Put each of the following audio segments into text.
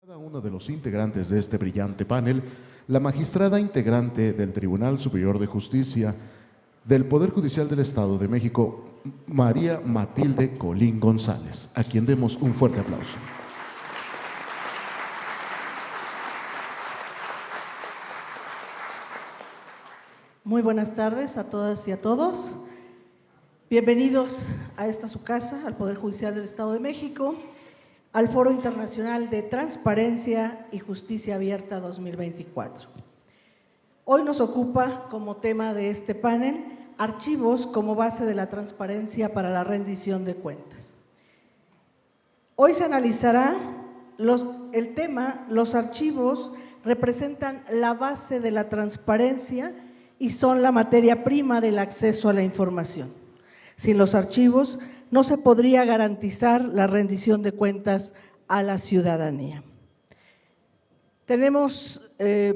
Cada uno de los integrantes de este brillante panel, la magistrada integrante del Tribunal Superior de Justicia del Poder Judicial del Estado de México, María Matilde Colín González, a quien demos un fuerte aplauso. Muy buenas tardes a todas y a todos. Bienvenidos a esta su casa, al Poder Judicial del Estado de México, al Foro Internacional de Transparencia y Justicia Abierta 2024. Hoy nos ocupa como tema de este panel archivos como base de la transparencia para la rendición de cuentas. Hoy se analizará el tema: los archivos representan la base de la transparencia y son la materia prima del acceso a la información. Sin los archivos no se podría garantizar la rendición de cuentas a la ciudadanía. Tenemos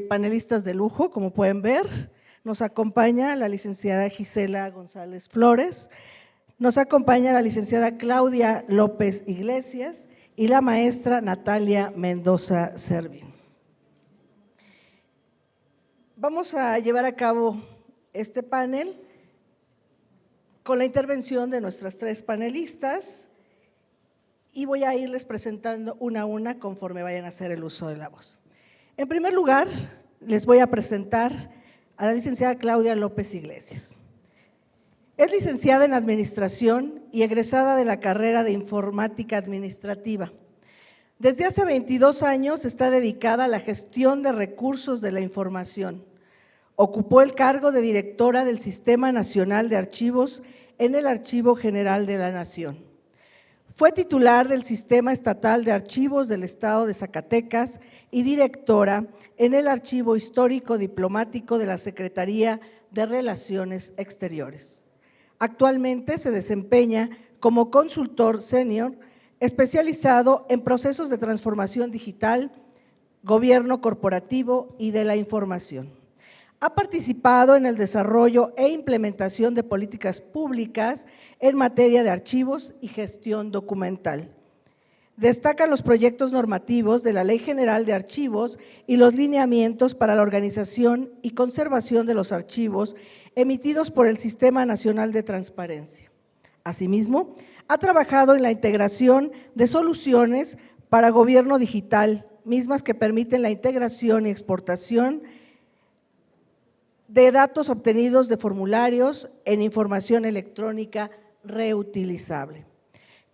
panelistas de lujo, como pueden ver. Nos acompaña la licenciada Gisela González Flores, nos acompaña la licenciada Claudia López Iglesias y la maestra Natalia Mendoza Servín. Vamos a llevar a cabo este panel con la intervención de nuestras tres panelistas y voy a irles presentando una a una conforme vayan a hacer el uso de la voz. En primer lugar, les voy a presentar a la licenciada Claudia López Iglesias. Es licenciada en Administración y egresada de la carrera de Informática Administrativa. Desde hace 22 años está dedicada a la gestión de recursos de la información. Ocupó el cargo de directora del Sistema Nacional de Archivos en el Archivo General de la Nación. Fue titular del Sistema Estatal de Archivos del Estado de Zacatecas y directora en el Archivo Histórico Diplomático de la Secretaría de Relaciones Exteriores. Actualmente se desempeña como consultor senior especializado en procesos de transformación digital, gobierno corporativo y de la información. Ha participado en el desarrollo e implementación de políticas públicas en materia de archivos y gestión documental. Destacan los proyectos normativos de la Ley General de Archivos y los lineamientos para la organización y conservación de los archivos emitidos por el Sistema Nacional de Transparencia. Asimismo, ha trabajado en la integración de soluciones para gobierno digital, mismas que permiten la integración y exportación de datos obtenidos de formularios en información electrónica reutilizable.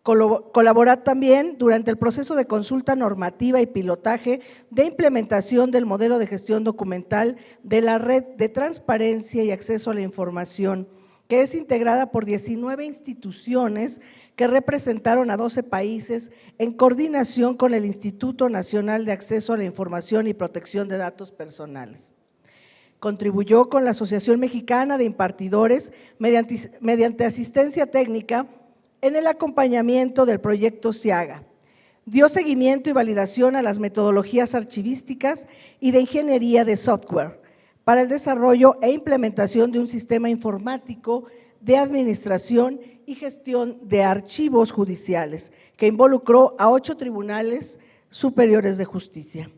Colabora también durante el proceso de consulta normativa y pilotaje de implementación del modelo de gestión documental de la Red de Transparencia y Acceso a la Información, que es integrada por 19 instituciones que representaron a 12 países en coordinación con el Instituto Nacional de Acceso a la Información y Protección de Datos Personales. Contribuyó con la Asociación Mexicana de Impartidores mediante asistencia técnica en el acompañamiento del proyecto SIAGA. Dio seguimiento y validación a las metodologías archivísticas y de ingeniería de software para el desarrollo e implementación de un sistema informático de administración y gestión de archivos judiciales que involucró a 8 tribunales superiores de justicia.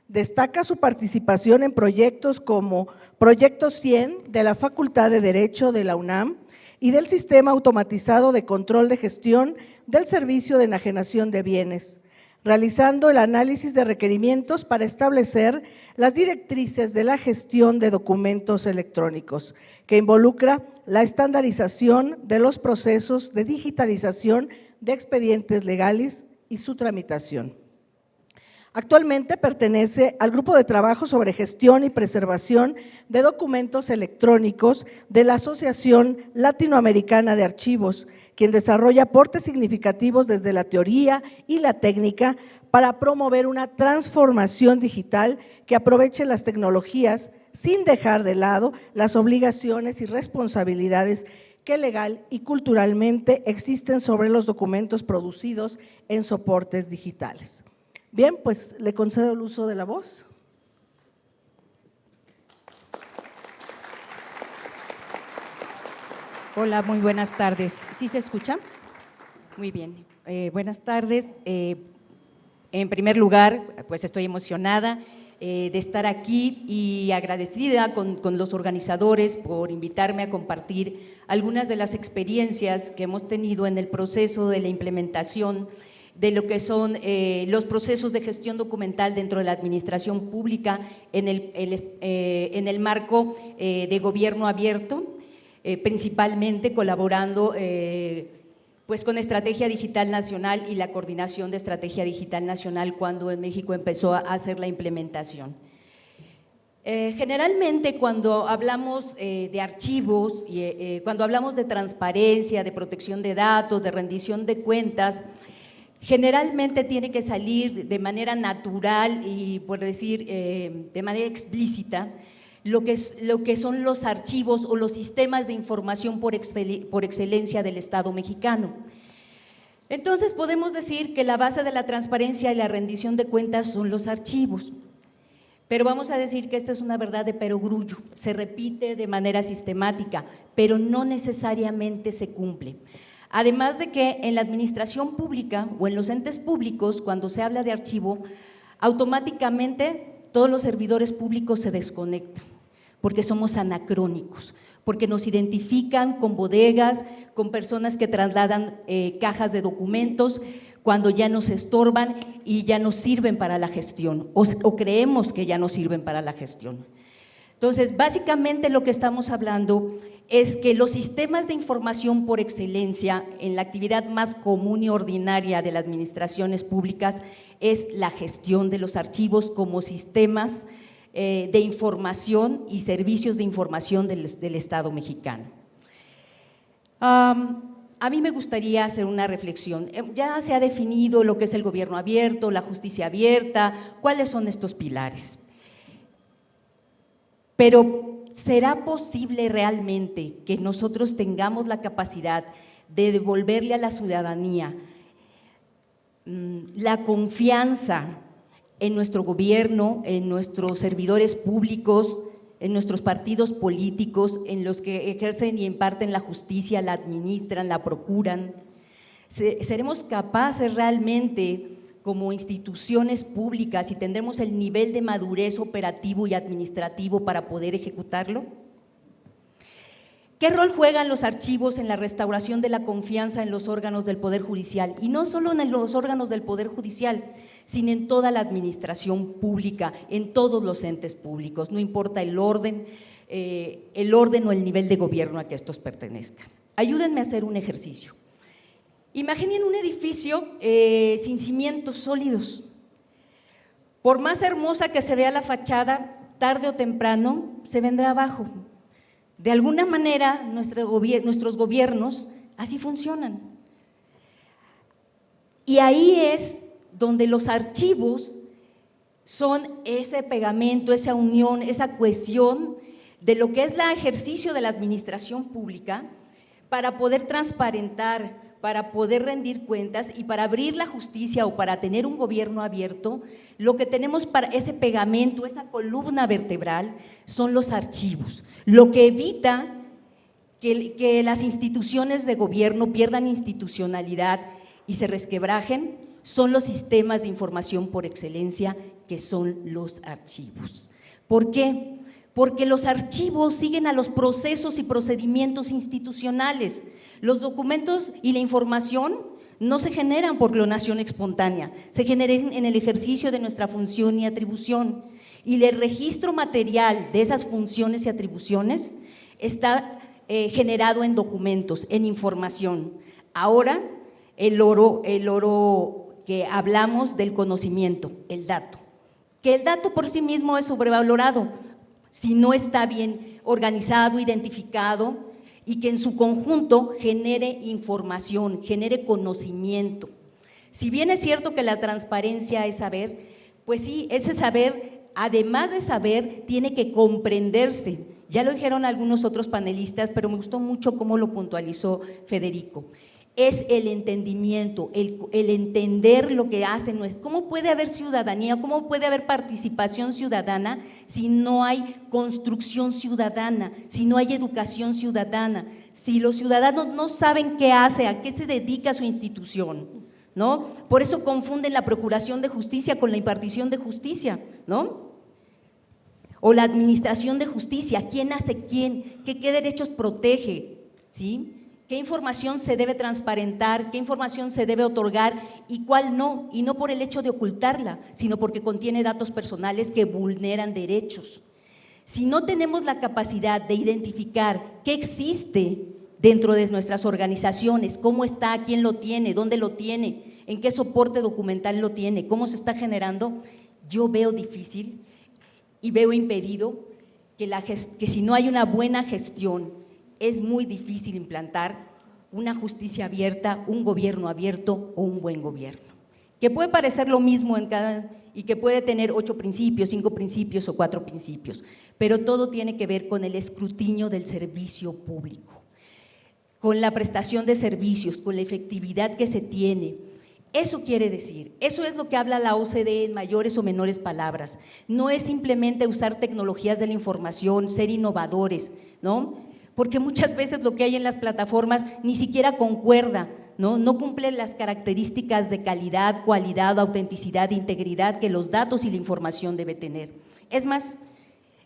Destaca su participación en proyectos como Proyecto 100 de la Facultad de Derecho de la UNAM y del Sistema Automatizado de Control de Gestión del Servicio de Enajenación de Bienes, realizando el análisis de requerimientos para establecer las directrices de la gestión de documentos electrónicos, que involucra la estandarización de los procesos de digitalización de expedientes legales y su tramitación. Actualmente pertenece al Grupo de Trabajo sobre Gestión y Preservación de Documentos Electrónicos de la Asociación Latinoamericana de Archivos, quien desarrolla aportes significativos desde la teoría y la técnica para promover una transformación digital que aproveche las tecnologías sin dejar de lado las obligaciones y responsabilidades que legal y culturalmente existen sobre los documentos producidos en soportes digitales. Bien, pues le concedo el uso de la voz. Hola, muy buenas tardes. ¿Sí se escucha? Muy bien. Buenas tardes. En primer lugar, pues estoy emocionada de estar aquí y agradecida con los organizadores por invitarme a compartir algunas de las experiencias que hemos tenido en el proceso de la implementación de lo que son los procesos de gestión documental dentro de la administración pública en el marco de gobierno abierto, principalmente colaborando pues con Estrategia Digital Nacional y la coordinación de Estrategia Digital Nacional cuando en México empezó a hacer la implementación. Generalmente cuando hablamos de archivos, cuando hablamos de transparencia, de protección de datos, de rendición de cuentas, generalmente tiene que salir de manera natural y, por decir, de manera explícita, lo que son los archivos o los sistemas de información por excelencia del Estado mexicano. Entonces podemos decir que la base de la transparencia y la rendición de cuentas son los archivos, pero vamos a decir que esta es una verdad de perogrullo, se repite de manera sistemática, pero no necesariamente se cumple. Además de que en la administración pública o en los entes públicos, cuando se habla de archivo, automáticamente todos los servidores públicos se desconectan, porque somos anacrónicos, porque nos identifican con bodegas, con personas que trasladan cajas de documentos cuando ya nos estorban y ya no sirven para la gestión, o creemos que ya no sirven para la gestión. Entonces, básicamente lo que estamos hablando es que los sistemas de información por excelencia en la actividad más común y ordinaria de las administraciones públicas es la gestión de los archivos como sistemas de información y servicios de información del Estado mexicano. A mí me gustaría hacer una reflexión. Ya se ha definido lo que es el gobierno abierto, la justicia abierta, cuáles son estos pilares. Pero ¿será posible realmente que nosotros tengamos la capacidad de devolverle a la ciudadanía la confianza en nuestro gobierno, en nuestros servidores públicos, en nuestros partidos políticos, en los que ejercen y imparten la justicia, la administran, la procuran? ¿Seremos capaces realmente como instituciones públicas y tendremos el nivel de madurez operativo y administrativo para poder ejecutarlo? ¿Qué rol juegan los archivos en la restauración de la confianza en los órganos del Poder Judicial? Y no solo en los órganos del Poder Judicial, sino en toda la administración pública, en todos los entes públicos, no importa el orden o el nivel de gobierno a que estos pertenezcan. Ayúdenme a hacer un ejercicio. Imaginen un edificio sin cimientos sólidos. Por más hermosa que se vea la fachada, tarde o temprano se vendrá abajo. De alguna manera, nuestros gobiernos así funcionan. Y ahí es donde los archivos son ese pegamento, esa unión, esa cohesión de lo que es el ejercicio de la administración pública para poder transparentar, para poder rendir cuentas y para abrir la justicia o para tener un gobierno abierto. Lo que tenemos para ese pegamento, esa columna vertebral, son los archivos, lo que evita que las instituciones de gobierno pierdan institucionalidad y se resquebrajen. Son los sistemas de información por excelencia, que son los archivos. ¿Por qué? Porque los archivos siguen a los procesos y procedimientos institucionales. Los documentos y la información no se generan por clonación espontánea, se generan en el ejercicio de nuestra función y atribución. Y el registro material de esas funciones y atribuciones está generado en documentos, en información. Ahora, el oro que hablamos del conocimiento, el dato. Que el dato por sí mismo es sobrevalorado si no está bien organizado, identificado y que en su conjunto genere información, genere conocimiento. Si bien es cierto que la transparencia es saber, pues sí, ese saber, además de saber, tiene que comprenderse. Ya lo dijeron algunos otros panelistas, pero me gustó mucho cómo lo puntualizó Federico. Es el entendimiento, el entender lo que hacen. ¿Cómo puede haber ciudadanía, cómo puede haber participación ciudadana si no hay construcción ciudadana, si no hay educación ciudadana, si los ciudadanos no saben qué hace, a qué se dedica su institución? ¿no? Por eso confunden la procuración de justicia con la impartición de justicia, ¿no? O la administración de justicia, ¿quién hace quién? ¿Qué derechos protege? ¿Sí? ¿Qué información se debe transparentar? ¿Qué información se debe otorgar? ¿Y cuál no? Y no por el hecho de ocultarla, sino porque contiene datos personales que vulneran derechos. Si no tenemos la capacidad de identificar qué existe dentro de nuestras organizaciones, cómo está, quién lo tiene, dónde lo tiene, en qué soporte documental lo tiene, cómo se está generando, yo veo difícil y veo impedido que si no hay una buena gestión, es muy difícil implantar una justicia abierta, un gobierno abierto o un buen gobierno. Que puede parecer lo mismo y que puede tener 8 principios, 5 principios o 4 principios, pero todo tiene que ver con el escrutinio del servicio público, con la prestación de servicios, con la efectividad que se tiene. Eso quiere decir, eso es lo que habla la OCDE en mayores o menores palabras. No es simplemente usar tecnologías de la información, ser innovadores, ¿no? Porque muchas veces lo que hay en las plataformas ni siquiera concuerda, no cumple las características de calidad, cualidad, autenticidad, integridad que los datos y la información debe tener. Es más,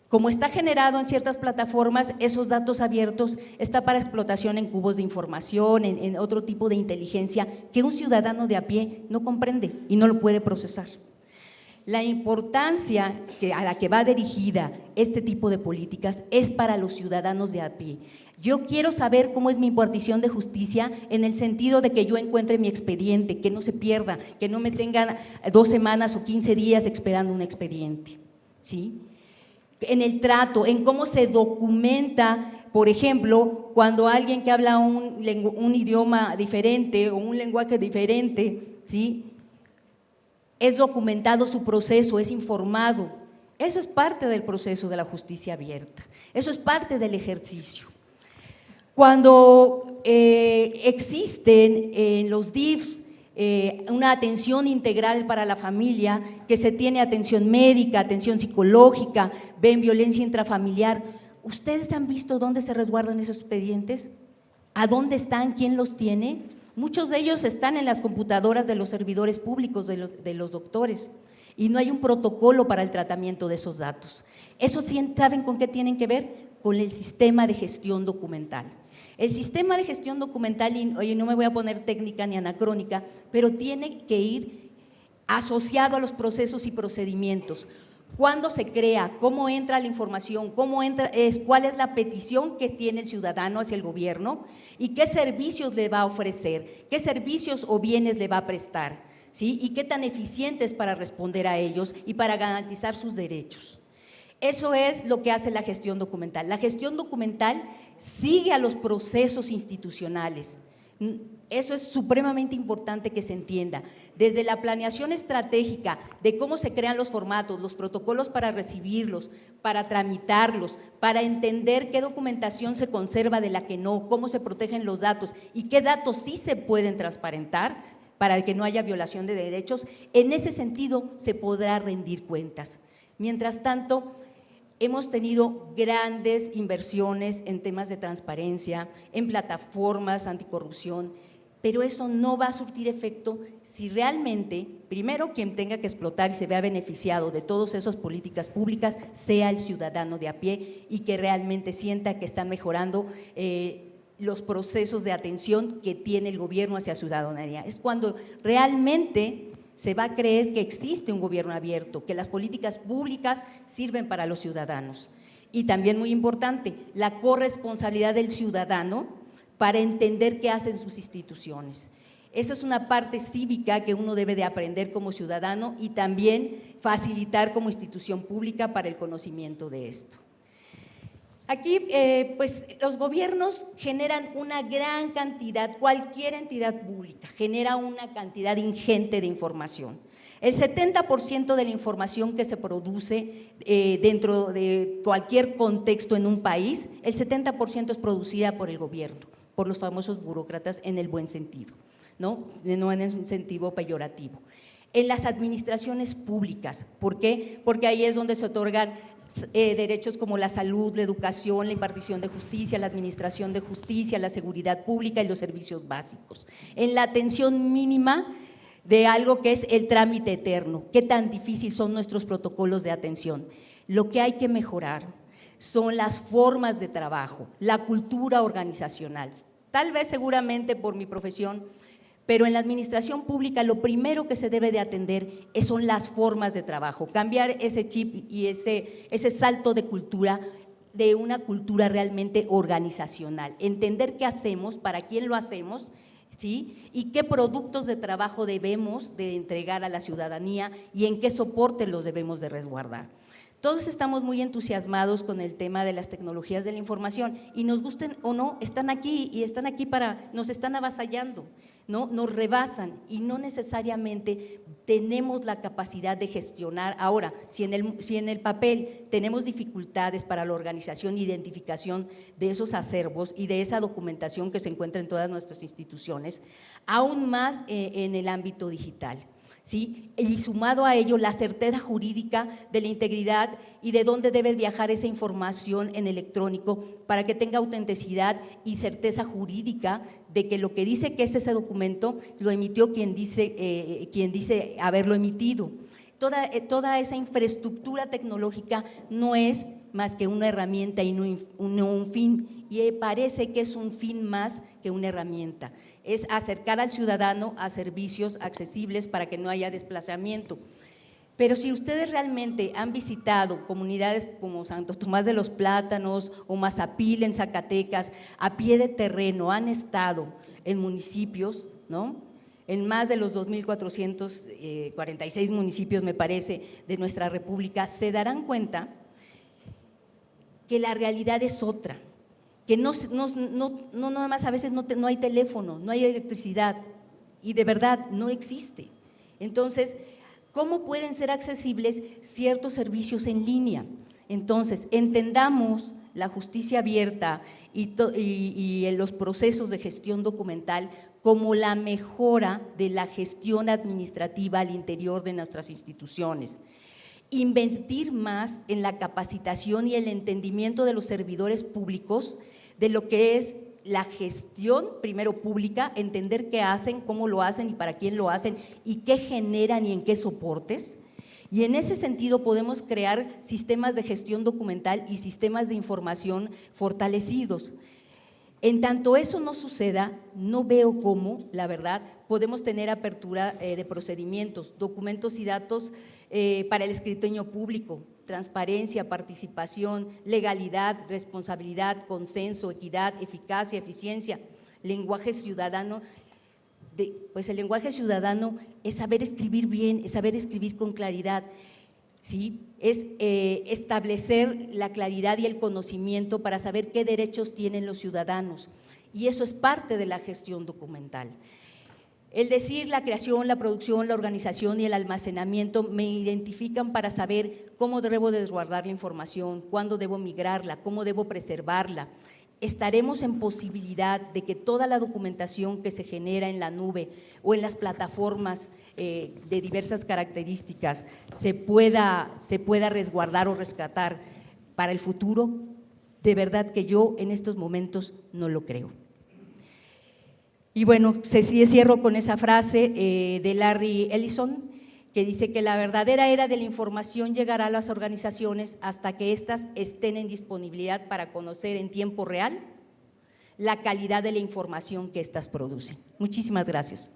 como está generado en ciertas plataformas, esos datos abiertos está para explotación en cubos de información, en otro tipo de inteligencia que un ciudadano de a pie no comprende y no lo puede procesar. La importancia a la que va dirigida este tipo de políticas es para los ciudadanos de a pie. Yo quiero saber cómo es mi impartición de justicia en el sentido de que yo encuentre mi expediente, que no se pierda, que no me tengan 2 semanas o 15 días esperando un expediente, ¿sí? En el trato, en cómo se documenta, por ejemplo, cuando alguien que habla un idioma diferente o un lenguaje diferente, ¿sí?, es documentado su proceso, es informado. Eso es parte del proceso de la justicia abierta, eso es parte del ejercicio. Cuando existen en los DIFs una atención integral para la familia, que se tiene atención médica, atención psicológica, ven violencia intrafamiliar, ¿ustedes han visto dónde se resguardan esos expedientes? ¿A dónde están? ¿Quién los tiene? Muchos de ellos están en las computadoras de los servidores públicos, de los doctores, y no hay un protocolo para el tratamiento de esos datos. Eso sí, ¿saben con qué tienen que ver? Con el sistema de gestión documental. El sistema de gestión documental, y oye, no me voy a poner técnica ni anacrónica, pero tiene que ir asociado a los procesos y procedimientos. ¿Cuándo se crea? ¿Cómo entra la información? ¿Cuál es la petición que tiene el ciudadano hacia el gobierno? ¿Y qué servicios le va a ofrecer? ¿Qué servicios o bienes le va a prestar? ¿Sí? ¿Y qué tan eficiente es para responder a ellos y para garantizar sus derechos? Eso es lo que hace la gestión documental. La gestión documental sigue a los procesos institucionales. Eso es supremamente importante que se entienda. Desde la planeación estratégica de cómo se crean los formatos, los protocolos para recibirlos, para tramitarlos, para entender qué documentación se conserva de la que no, cómo se protegen los datos y qué datos sí se pueden transparentar para que no haya violación de derechos, en ese sentido se podrá rendir cuentas. Mientras tanto, hemos tenido grandes inversiones en temas de transparencia, en plataformas anticorrupción, pero eso no va a surtir efecto si realmente, primero, quien tenga que explotar y se vea beneficiado de todas esas políticas públicas sea el ciudadano de a pie y que realmente sienta que están mejorando los procesos de atención que tiene el gobierno hacia la ciudadanía. Es cuando realmente se va a creer que existe un gobierno abierto, que las políticas públicas sirven para los ciudadanos. Y también muy importante, la corresponsabilidad del ciudadano para entender qué hacen sus instituciones. Esa es una parte cívica que uno debe de aprender como ciudadano y también facilitar como institución pública para el conocimiento de esto. Aquí, pues, los gobiernos generan una gran cantidad, cualquier entidad pública genera una cantidad ingente de información. El 70% de la información que se produce dentro de cualquier contexto en un país, el 70% es producida por el gobierno, por los famosos burócratas en el buen sentido, no en un sentido peyorativo. En las administraciones públicas, ¿por qué? Porque ahí es donde se otorgan derechos como la salud, la educación, la impartición de justicia, la administración de justicia, la seguridad pública y los servicios básicos. En la atención mínima de algo que es el trámite eterno. ¿Qué tan difícil son nuestros protocolos de atención? Lo que hay que mejorar son las formas de trabajo, la cultura organizacional. Tal vez seguramente por mi profesión, pero en la administración pública lo primero que se debe de atender son las formas de trabajo, cambiar ese chip y ese salto de cultura, de una cultura realmente organizacional, entender qué hacemos, para quién lo hacemos, ¿sí? Y qué productos de trabajo debemos de entregar a la ciudadanía y en qué soporte los debemos de resguardar. Todos estamos muy entusiasmados con el tema de las tecnologías de la información y nos gusten o no, están aquí y están aquí nos están avasallando, ¿no? Nos rebasan y no necesariamente tenemos la capacidad de gestionar. Ahora, si en el papel tenemos dificultades para la organización e identificación de esos acervos y de esa documentación que se encuentra en todas nuestras instituciones, aún más en el ámbito digital. ¿Sí? Y sumado a ello la certeza jurídica de la integridad y de dónde debe viajar esa información en electrónico para que tenga autenticidad y certeza jurídica de que lo que dice que es ese documento lo emitió quien dice haberlo emitido. Toda esa infraestructura tecnológica no es más que una herramienta y no un fin, y parece que es un fin más que una herramienta. Es acercar al ciudadano a servicios accesibles para que no haya desplazamiento. Pero si ustedes realmente han visitado comunidades como Santo Tomás de los Plátanos o Mazapil en Zacatecas, a pie de terreno, han estado en municipios, ¿no? En más de los 2.446 municipios, me parece, de nuestra república, se darán cuenta que la realidad es otra. Que no nada más a veces no hay teléfono, no hay electricidad y de verdad no existe. Entonces, ¿cómo pueden ser accesibles ciertos servicios en línea? Entonces, entendamos la justicia abierta y en los procesos de gestión documental como la mejora de la gestión administrativa al interior de nuestras instituciones. Invertir más en la capacitación y el entendimiento de los servidores públicos de lo que es la gestión, primero pública, entender qué hacen, cómo lo hacen y para quién lo hacen y qué generan y en qué soportes. Y en ese sentido podemos crear sistemas de gestión documental y sistemas de información fortalecidos. En tanto eso no suceda, no veo cómo, la verdad, podemos tener apertura de procedimientos, documentos y datos para el escrutinio público, transparencia, participación, legalidad, responsabilidad, consenso, equidad, eficacia, eficiencia, lenguaje ciudadano. Pues el lenguaje ciudadano es saber escribir bien, es saber escribir con claridad, ¿sí? Es establecer la claridad y el conocimiento para saber qué derechos tienen los ciudadanos, y eso es parte de la gestión documental. El decir la creación, la producción, la organización y el almacenamiento me identifican para saber cómo debo resguardar la información, cuándo debo migrarla, cómo debo preservarla. Estaremos en posibilidad de que toda la documentación que se genera en la nube o en las plataformas de diversas características se pueda resguardar o rescatar para el futuro. De verdad que yo en estos momentos no lo creo. Y bueno, cierro con esa frase de Larry Ellison, que dice que la verdadera era de la información llegará a las organizaciones hasta que éstas estén en disponibilidad para conocer en tiempo real la calidad de la información que éstas producen. Muchísimas gracias.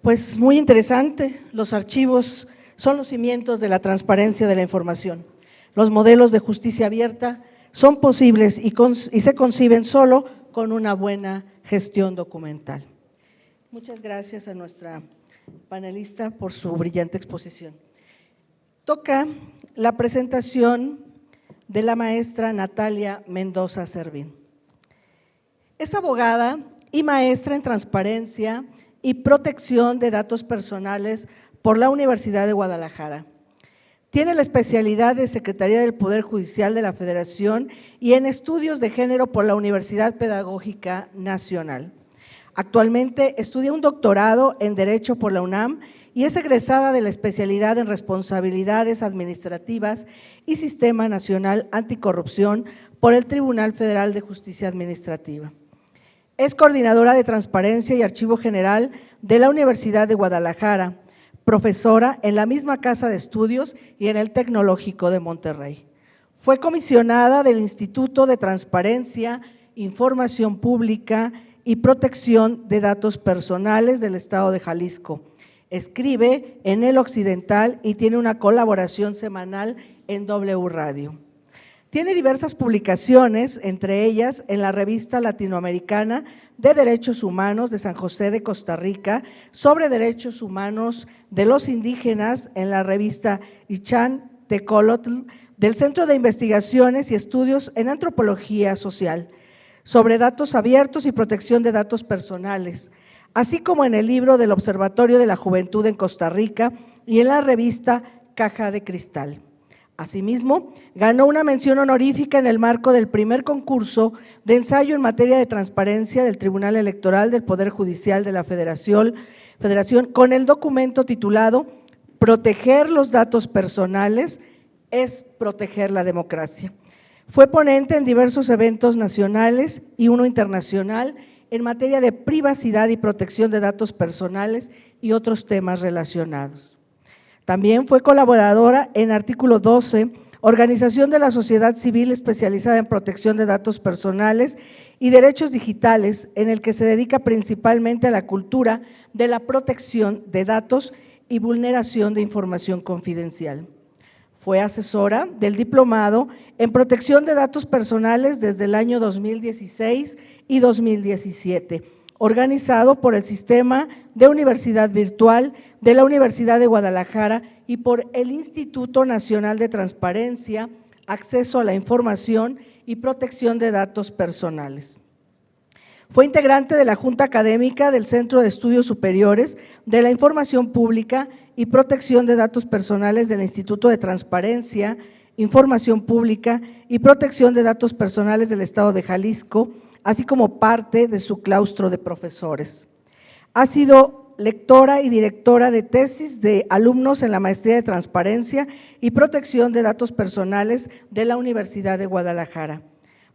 Pues muy interesante, los archivos son los cimientos de la transparencia de la información. Los modelos de justicia abierta son posibles y se conciben solo con una buena gestión documental. Muchas gracias a nuestra panelista por su brillante exposición. Toca la presentación de la maestra Natalia Mendoza Servín. Es abogada y maestra en transparencia y protección de datos personales por la Universidad de Guadalajara. Tiene la especialidad de Secretaría del Poder Judicial de la Federación y en Estudios de Género por la Universidad Pedagógica Nacional. Actualmente estudia un doctorado en Derecho por la UNAM y es egresada de la especialidad en Responsabilidades Administrativas y Sistema Nacional Anticorrupción por el Tribunal Federal de Justicia Administrativa. Es coordinadora de Transparencia y Archivo General de la Universidad de Guadalajara, profesora en la misma Casa de Estudios y en el Tecnológico de Monterrey. Fue comisionada del Instituto de Transparencia, Información Pública y Protección de Datos Personales del Estado de Jalisco. Escribe en El Occidental y tiene una colaboración semanal en W Radio. Tiene diversas publicaciones, entre ellas en la Revista Latinoamericana de Derechos Humanos de San José de Costa Rica, sobre derechos humanos de los indígenas en la revista Ichan Tecolotl del Centro de Investigaciones y Estudios en Antropología Social, sobre datos abiertos y protección de datos personales, así como en el libro del Observatorio de la Juventud en Costa Rica y en la revista Caja de Cristal. Asimismo, ganó una mención honorífica en el marco del primer concurso de ensayo en materia de transparencia del Tribunal Electoral del Poder Judicial de la Federación con el documento titulado Proteger los datos personales es proteger la democracia. Fue ponente en diversos eventos nacionales y uno internacional en materia de privacidad y protección de datos personales y otros temas relacionados. También fue colaboradora en Artículo 12, Organización de la Sociedad Civil especializada en protección de datos personales y derechos digitales, en el que se dedica principalmente a la cultura de la protección de datos y vulneración de información confidencial. Fue asesora del Diplomado en Protección de Datos Personales desde el año 2016 y 2017, organizado por el Sistema de Universidad Virtual de la Universidad de Guadalajara y por el Instituto Nacional de Transparencia, Acceso a la Información y Protección de Datos Personales. Fue integrante de la Junta Académica del Centro de Estudios Superiores de la Información Pública y Protección de Datos Personales del Instituto de Transparencia, Información Pública y Protección de Datos Personales del Estado de Jalisco, así como parte de su claustro de profesores. Ha sido lectora y directora de tesis de alumnos en la Maestría de Transparencia y Protección de Datos Personales de la Universidad de Guadalajara.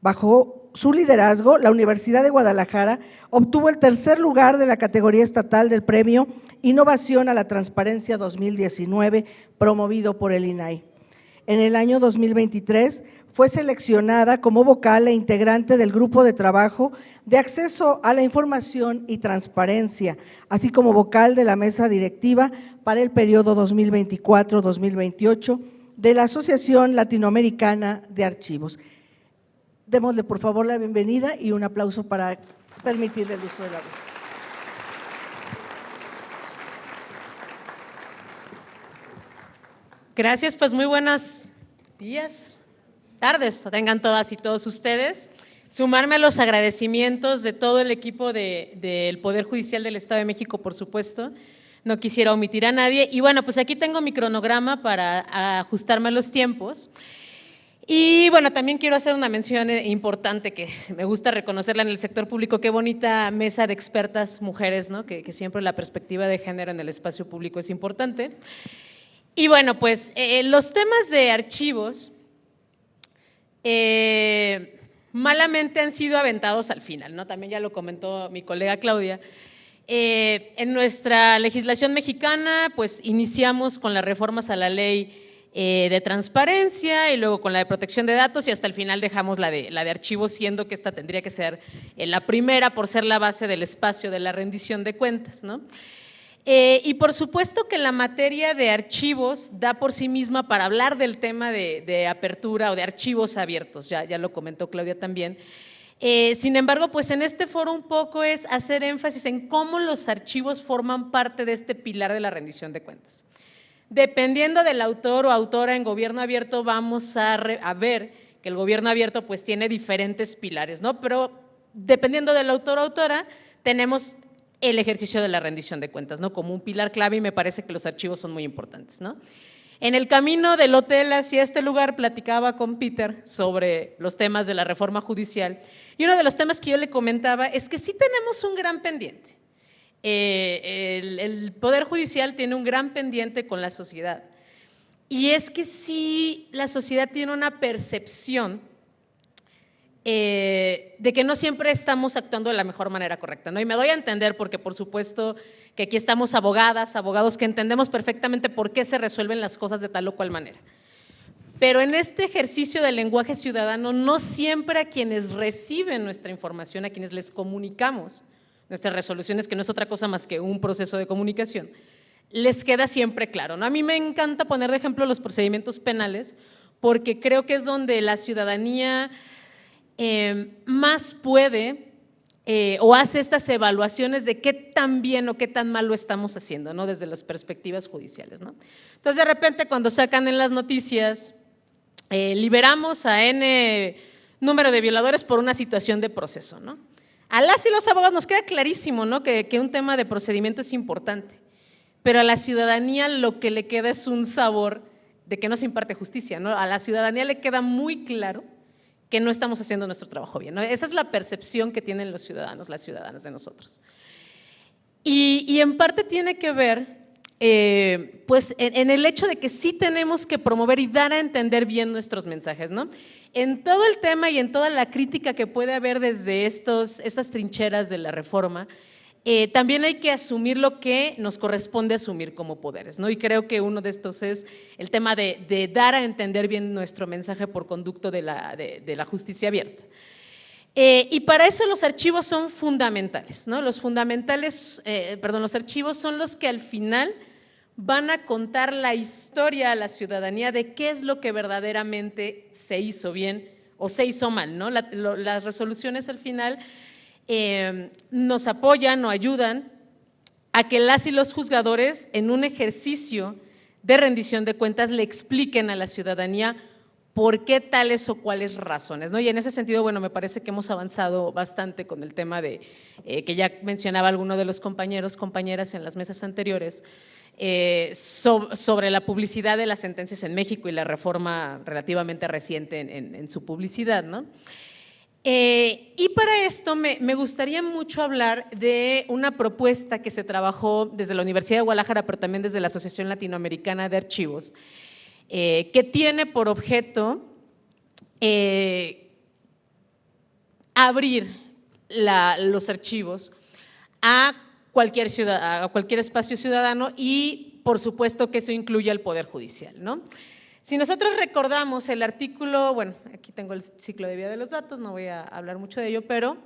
Bajo su liderazgo, la Universidad de Guadalajara obtuvo el tercer lugar de la categoría estatal del Premio Innovación a la Transparencia 2019, promovido por el INAI. En el año 2023 fue seleccionada como vocal e integrante del Grupo de Trabajo de Acceso a la Información y Transparencia, así como vocal de la mesa directiva para el periodo 2024-2028 de la Asociación Latinoamericana de Archivos. Démosle por favor la bienvenida y un aplauso para permitirle el uso de la voz. Gracias, pues muy buenos días, tardes, tengan todas y todos ustedes. Sumarme a los agradecimientos de todo el equipo del Poder Judicial del Estado de México, por supuesto. No quisiera omitir a nadie. Y bueno, pues aquí tengo mi cronograma para ajustarme a los tiempos. Y bueno, también quiero hacer una mención importante que me gusta reconocerla en el sector público. Qué bonita mesa de expertas mujeres, ¿no? Que siempre la perspectiva de género en el espacio público es importante. Y bueno, pues los temas de archivos malamente han sido aventados al final, ¿no? También ya lo comentó mi colega Claudia. En nuestra legislación mexicana, pues iniciamos con las reformas a la ley de transparencia y luego con la de protección de datos y hasta el final dejamos la de archivos, siendo que esta tendría que ser la primera por ser la base del espacio de la rendición de cuentas, ¿no? Y por supuesto que la materia de archivos da por sí misma para hablar del tema de apertura o de archivos abiertos, ya lo comentó Claudia también. Sin embargo, pues en este foro un poco es hacer énfasis en cómo los archivos forman parte de este pilar de la rendición de cuentas. Dependiendo del autor o autora en gobierno abierto, vamos a ver que el gobierno abierto pues tiene diferentes pilares, ¿no? Pero dependiendo del autor o autora, tenemos el ejercicio de la rendición de cuentas, ¿no? Como un pilar clave, y me parece que los archivos son muy importantes, ¿no? En el camino del hotel hacia este lugar platicaba con Peter sobre los temas de la reforma judicial y uno de los temas que yo le comentaba es que sí tenemos un gran pendiente. el Poder Judicial tiene un gran pendiente con la sociedad. Y es que sí, la sociedad tiene una percepción de que no siempre estamos actuando de la mejor manera correcta, ¿no? Y me doy a entender porque por supuesto que aquí estamos abogadas, abogados que entendemos perfectamente por qué se resuelven las cosas de tal o cual manera. Pero en este ejercicio del lenguaje ciudadano, no siempre a quienes reciben nuestra información, a quienes les comunicamos nuestras resoluciones, que no es otra cosa más que un proceso de comunicación, les queda siempre claro, ¿no? A mí me encanta poner de ejemplo los procedimientos penales porque creo que es donde la ciudadanía más puede o hace estas evaluaciones de qué tan bien o qué tan mal lo estamos haciendo, ¿no? Desde las perspectivas judiciales, ¿no? Entonces de repente cuando sacan en las noticias liberamos a N número de violadores por una situación de proceso, ¿no? A las y los abogados nos queda clarísimo, ¿no? que un tema de procedimiento es importante, pero a la ciudadanía lo que le queda es un sabor de que no se imparte justicia, ¿no? A la ciudadanía le queda muy claro que no estamos haciendo nuestro trabajo bien, ¿no? Esa es la percepción que tienen los ciudadanos, las ciudadanas de nosotros. Y en parte tiene que ver pues en el hecho de que sí tenemos que promover y dar a entender bien nuestros mensajes, ¿no? En todo el tema y en toda la crítica que puede haber desde estas trincheras de la reforma, también hay que asumir lo que nos corresponde asumir como poderes, ¿no? Y creo que uno de estos es el tema de dar a entender bien nuestro mensaje por conducto de la justicia abierta. Y para eso los archivos son fundamentales, ¿no? Los archivos son los que al final van a contar la historia a la ciudadanía de qué es lo que verdaderamente se hizo bien o se hizo mal, ¿no? Las resoluciones al final nos apoyan o ayudan a que las y los juzgadores en un ejercicio de rendición de cuentas le expliquen a la ciudadanía por qué tales o cuáles razones, ¿no? Y en ese sentido, bueno, me parece que hemos avanzado bastante con el tema de que ya mencionaba alguno de los compañeros, compañeras en las mesas anteriores, sobre la publicidad de las sentencias en México y la reforma relativamente reciente en su publicidad, ¿no? Y para esto me gustaría mucho hablar de una propuesta que se trabajó desde la Universidad de Guadalajara, pero también desde la Asociación Latinoamericana de Archivos, que tiene por objeto abrir los archivos a cualquier espacio ciudadano y por supuesto que eso incluye al Poder Judicial, ¿no? Si nosotros recordamos el artículo, bueno, aquí tengo el ciclo de vida de los datos, no voy a hablar mucho de ello, pero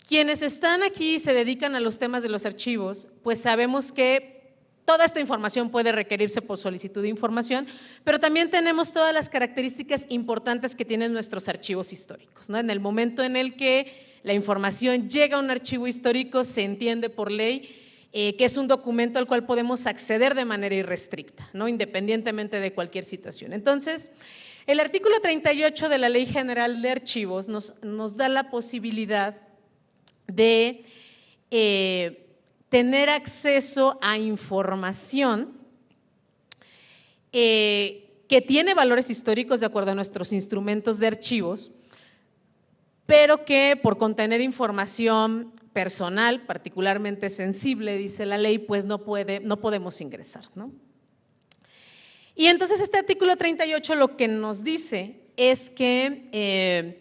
quienes están aquí y se dedican a los temas de los archivos, pues sabemos que toda esta información puede requerirse por solicitud de información, pero también tenemos todas las características importantes que tienen nuestros archivos históricos, ¿no? En el momento en el que la información llega a un archivo histórico, se entiende por ley que es un documento al cual podemos acceder de manera irrestricta, ¿no? Independientemente de cualquier situación. Entonces, el artículo 38 de la Ley General de Archivos nos da la posibilidad de tener acceso a información que tiene valores históricos de acuerdo a nuestros instrumentos de archivos, pero que por contener información personal, particularmente sensible, dice la ley, pues no podemos ingresar, ¿no? Y entonces este artículo 38 lo que nos dice es que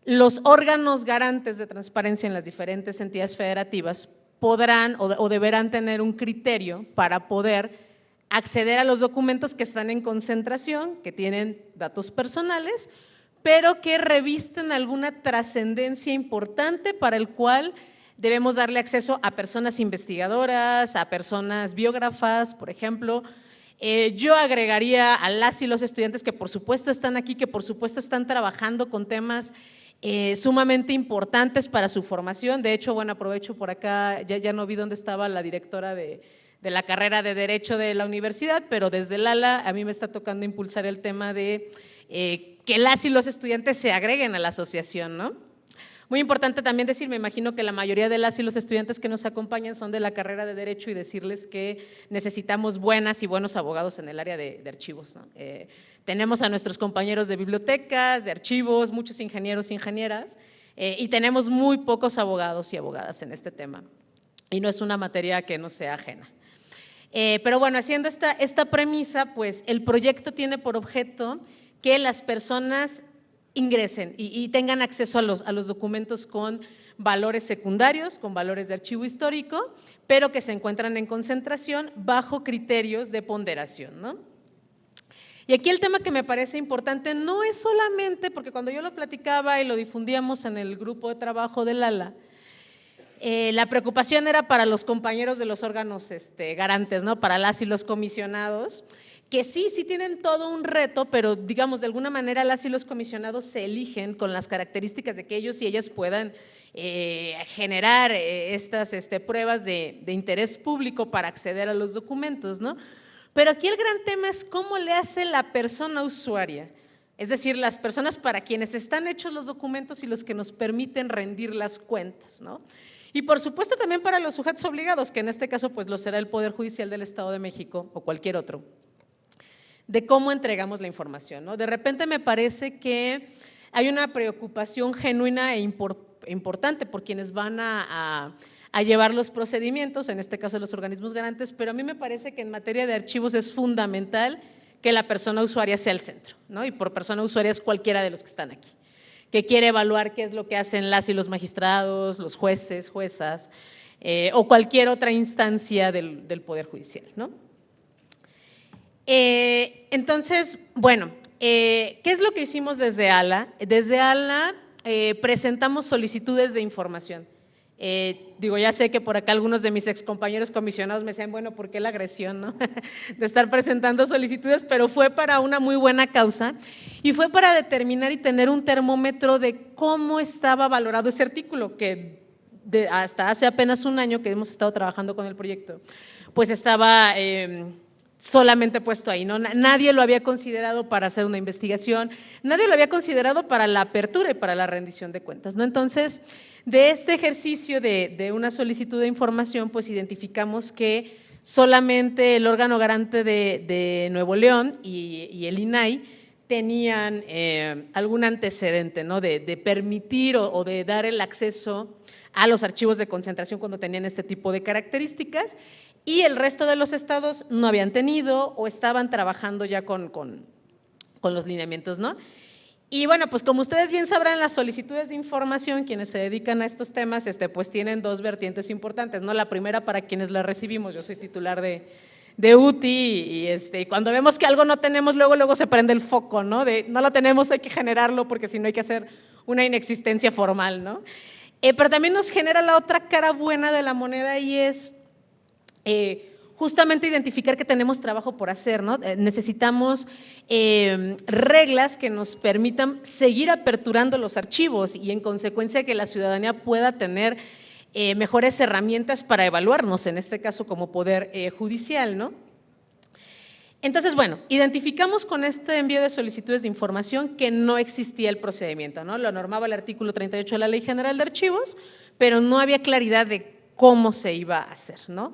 los órganos garantes de transparencia en las diferentes entidades federativas podrán o deberán tener un criterio para poder acceder a los documentos que están en concentración, que tienen datos personales, pero que revisten alguna trascendencia importante para el cual debemos darle acceso a personas investigadoras, a personas biógrafas, por ejemplo. Yo agregaría a las y los estudiantes que por supuesto están aquí, que por supuesto están trabajando con temas sumamente importantes para su formación. De hecho, bueno, aprovecho por acá, ya no vi dónde estaba la directora de la carrera de Derecho de la universidad, pero desde el ALA a mí me está tocando impulsar el tema de que las y los estudiantes se agreguen a la asociación, ¿no? Muy importante también decir, me imagino que la mayoría de las y los estudiantes que nos acompañan son de la carrera de Derecho y decirles que necesitamos buenas y buenos abogados en el área de archivos, ¿no? Tenemos a nuestros compañeros de bibliotecas, de archivos, muchos ingenieros e ingenieras, y tenemos muy pocos abogados y abogadas en este tema, y no es una materia que no sea ajena. Pero bueno, haciendo esta premisa, pues el proyecto tiene por objeto que las personas ingresen y tengan acceso a los documentos con valores secundarios, con valores de archivo histórico, pero que se encuentran en concentración bajo criterios de ponderación, ¿no? Y aquí el tema que me parece importante no es solamente, porque cuando yo lo platicaba y lo difundíamos en el grupo de trabajo del ALA, la preocupación era para los compañeros de los órganos garantes, ¿no? Para las y los comisionados, que sí tienen todo un reto, pero digamos de alguna manera las y los comisionados se eligen con las características de que ellos y ellas puedan generar estas pruebas de interés público para acceder a los documentos, ¿no? Pero aquí el gran tema es cómo le hace la persona usuaria, es decir, las personas para quienes están hechos los documentos y los que nos permiten rendir las cuentas, ¿no? Y por supuesto también para los sujetos obligados, que en este caso pues lo será el Poder Judicial del Estado de México o cualquier otro, de cómo entregamos la información, ¿no? De repente me parece que hay una preocupación genuina e importante por quienes van a llevar los procedimientos, en este caso los organismos garantes, pero a mí me parece que en materia de archivos es fundamental que la persona usuaria sea el centro, ¿no? Y por persona usuaria es cualquiera de los que están aquí, que quiere evaluar qué es lo que hacen las y los magistrados, los jueces, juezas, o cualquier otra instancia del Poder Judicial, ¿no? Entonces, bueno, ¿qué es lo que hicimos desde ALA? Desde ALA presentamos solicitudes de información. Ya sé que por acá algunos de mis excompañeros comisionados me decían, bueno, ¿por qué la agresión, no? de estar presentando solicitudes? Pero fue para una muy buena causa y fue para determinar y tener un termómetro de cómo estaba valorado ese artículo, que hasta hace apenas un año que hemos estado trabajando con el proyecto, pues estaba solamente puesto ahí, ¿no? Nadie lo había considerado para hacer una investigación, nadie lo había considerado para la apertura y para la rendición de cuentas, ¿no? Entonces, de este ejercicio de una solicitud de información, pues identificamos que solamente el órgano garante de Nuevo León y el INAI tenían algún antecedente, ¿no? de permitir o de dar el acceso a los archivos de concentración cuando tenían este tipo de características, y el resto de los estados no habían tenido o estaban trabajando ya con los lineamientos, ¿no? Y bueno, pues como ustedes bien sabrán, las solicitudes de información, quienes se dedican a estos temas, pues tienen dos vertientes importantes, ¿no? La primera, para quienes la recibimos, yo soy titular de UTI y cuando vemos que algo no tenemos, luego se prende el foco, ¿no? No lo tenemos, hay que generarlo porque si no hay que hacer una inexistencia formal, ¿no? Pero también nos genera la otra cara buena de la moneda y es justamente identificar que tenemos trabajo por hacer, ¿no? Necesitamos reglas que nos permitan seguir aperturando los archivos y en consecuencia que la ciudadanía pueda tener mejores herramientas para evaluarnos, en este caso como Poder Judicial, ¿no? Entonces, bueno, identificamos con este envío de solicitudes de información que no existía el procedimiento, ¿no? Lo normaba el artículo 38 de la Ley General de Archivos, pero no había claridad de cómo se iba a hacer, ¿no?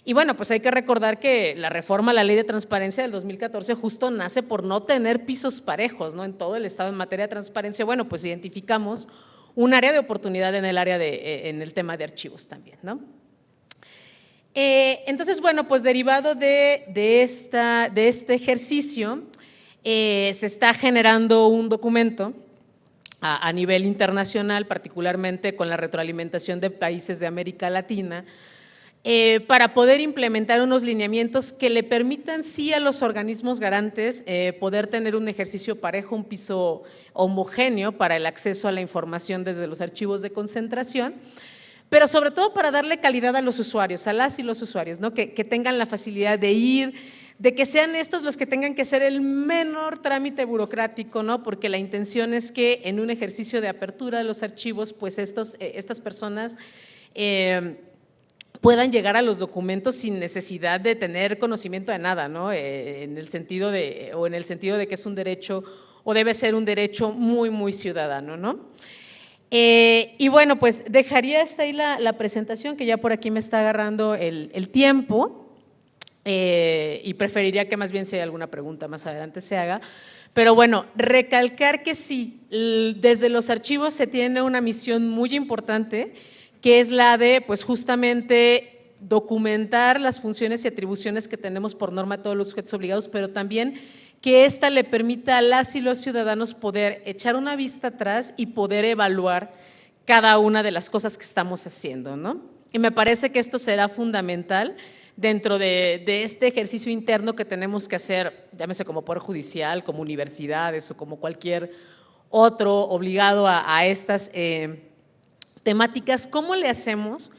Y bueno, pues hay que recordar que la reforma a la Ley de Transparencia del 2014 justo nace por no tener pisos parejos, ¿no? En todo el Estado en materia de transparencia. Bueno, pues identificamos un área de oportunidad en el tema de archivos también, ¿no? Entonces, bueno, pues derivado de este ejercicio, se está generando un documento a nivel internacional, particularmente con la retroalimentación de países de América Latina, para poder implementar unos lineamientos que le permitan sí a los organismos garantes poder tener un ejercicio parejo, un piso homogéneo para el acceso a la información desde los archivos de concentración, pero sobre todo para darle calidad a los usuarios, a las y los usuarios, ¿no? Que tengan la facilidad de ir, de que sean estos los que tengan que hacer el menor trámite burocrático, ¿no? Porque la intención es que en un ejercicio de apertura de los archivos, pues estas personas puedan llegar a los documentos sin necesidad de tener conocimiento de nada, ¿no? En el sentido de que es un derecho o debe ser un derecho muy, muy ciudadano, ¿no? Y bueno, pues dejaría hasta ahí la presentación, que ya por aquí me está agarrando el tiempo, y preferiría que más bien si hay alguna pregunta más adelante se haga. Pero bueno, recalcar que sí, desde los archivos se tiene una misión muy importante, que es la de, pues justamente, documentar las funciones y atribuciones que tenemos por norma a todos los sujetos obligados, pero también que ésta le permita a las y los ciudadanos poder echar una vista atrás y poder evaluar cada una de las cosas que estamos haciendo, ¿no? Y me parece que esto será fundamental dentro de este ejercicio interno que tenemos que hacer, llámese como Poder Judicial, como universidades o como cualquier otro obligado a estas temáticas. ¿Cómo le hacemos